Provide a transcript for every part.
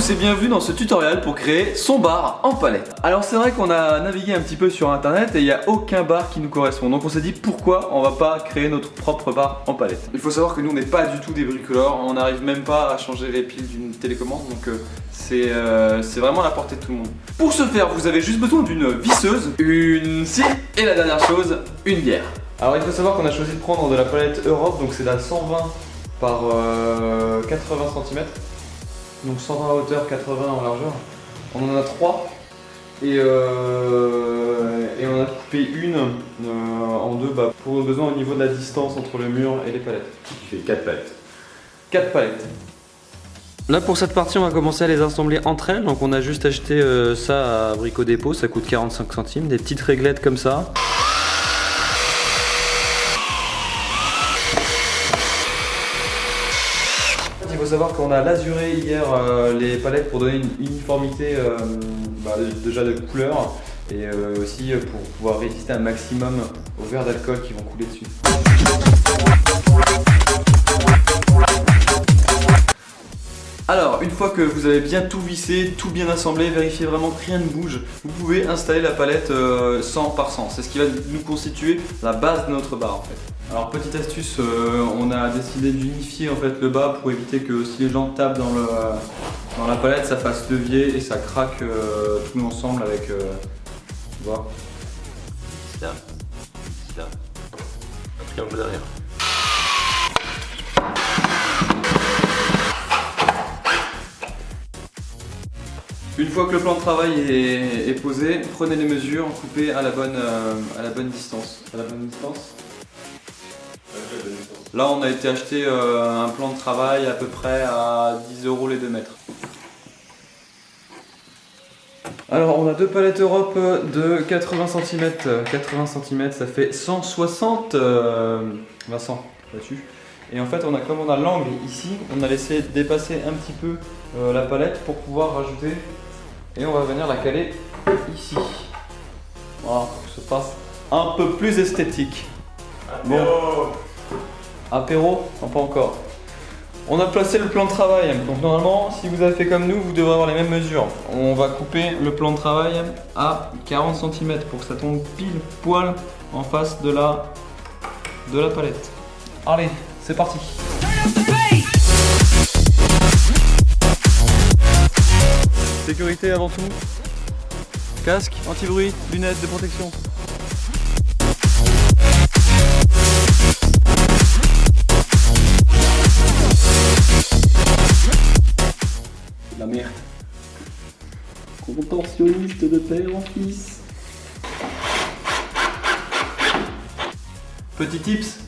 tous et bienvenue dans ce tutoriel pour créer son bar en palette. Alors c'est vrai qu'on a navigué un petit peu sur internet et il n'y a aucun bar qui nous correspond. Donc on s'est dit pourquoi on va pas créer notre propre bar en palette. Il faut savoir que nous on n'est pas du tout des bricoleurs, on n'arrive même pas à changer les piles d'une télécommande, donc c'est vraiment à la portée de tout le monde. Pour ce faire, vous avez juste besoin d'une visseuse, une scie et la dernière chose, une bière. Alors il faut savoir qu'on a choisi de prendre de la palette Europe, donc c'est la 120 par 80 cm. Donc 120 en hauteur, 80 en largeur. On en a 3 et on a coupé une en deux pour nos besoins au niveau de la distance entre le mur et les palettes. Qui fait 4 palettes. 4 palettes. Là pour cette partie on va commencer à les assembler entre elles. Donc on a juste acheté ça à Brico Dépôt, ça coûte 45 centimes. Des petites réglettes comme ça. Il faut savoir qu'on a lasuré hier les palettes pour donner une uniformité déjà de couleur et aussi pour pouvoir résister un maximum aux verres d'alcool qui vont couler dessus. Alors, une fois que vous avez bien tout vissé, tout bien assemblé, vérifiez vraiment que rien ne bouge, vous pouvez installer la palette 100 par 100. C'est ce qui va nous constituer la base de notre bar en fait. Alors petite astuce, on a décidé d'unifier en fait le bas pour éviter que si les gens tapent dans la palette, ça fasse levier et ça craque tout l'ensemble avec. Tu vois. C'est là. C'est là. En tout cas, on va derrière. Une fois que le plan de travail est posé, prenez les mesures, coupez à la bonne distance. À la bonne distance. Là on a été acheter un plan de travail à peu près à 10 € les 2 mètres. Alors on a deux palettes Europe de 80 cm. 80 cm ça fait 160 Vincent là-dessus. Et en fait comme on a l'angle ici, on a laissé dépasser un petit peu la palette pour pouvoir rajouter. Et on va venir la caler ici. Voilà, pour que ce fasse un peu plus esthétique. Bon. Apéro? Non, pas encore. On a placé le plan de travail. Donc normalement, si vous avez fait comme nous, vous devrez avoir les mêmes mesures. On va couper le plan de travail à 40 cm pour que ça tombe pile poil en face de la palette. Allez, c'est parti. Sécurité avant tout. Casque, anti-bruit, lunettes de protection. La merde. Contentionniste de père en fils. Petit tips,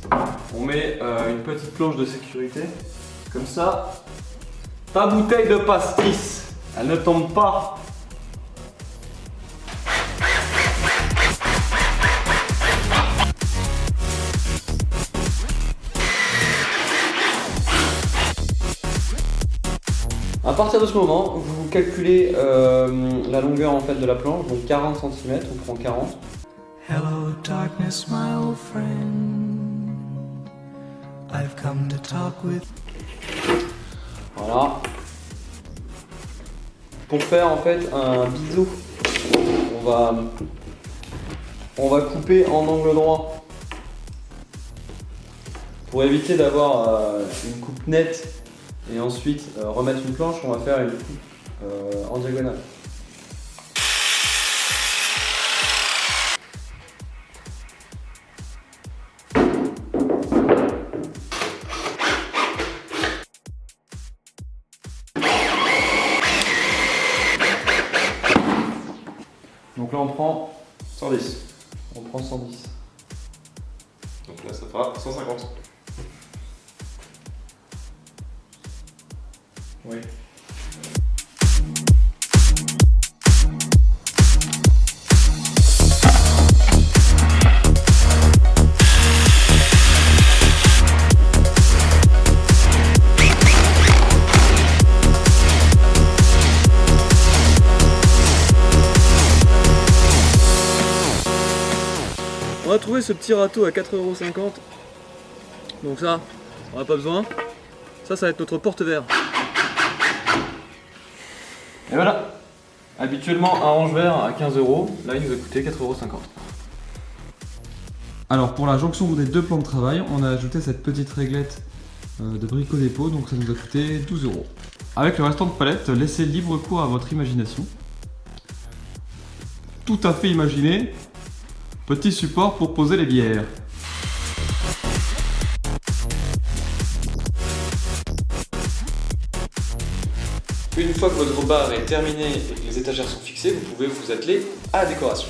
on met une petite planche de sécurité. Comme ça, ta bouteille de pastis, elle ne tombe pas. À partir de ce moment, vous calculez la longueur en fait de la planche, donc 40 cm, on prend 40. Hello darkness, my old friend. I've come to talk with. Voilà. Pour faire en fait un biseau, on va couper en angle droit pour éviter d'avoir une coupe nette et ensuite remettre une planche. On va faire une coupe en diagonale. Donc là on prend 110. On prend 110. Donc là ça fera 150. Oui. On a trouvé ce petit râteau à 4,50 €. Donc ça, on n'a pas besoin. Ça va être notre porte-verre. Et voilà. Habituellement un range vert à 15 €, là il nous a coûté 4,50 €. Alors pour la jonction des deux plans de travail, on a ajouté cette petite réglette de Brico Dépôt, donc ça nous a coûté 12 €. Avec le restant de palette, laissez libre cours à votre imagination. Tout à fait imaginé, petit support pour poser les bières. Une fois que votre bar est terminé et que les étagères sont fixées, vous pouvez vous atteler à la décoration.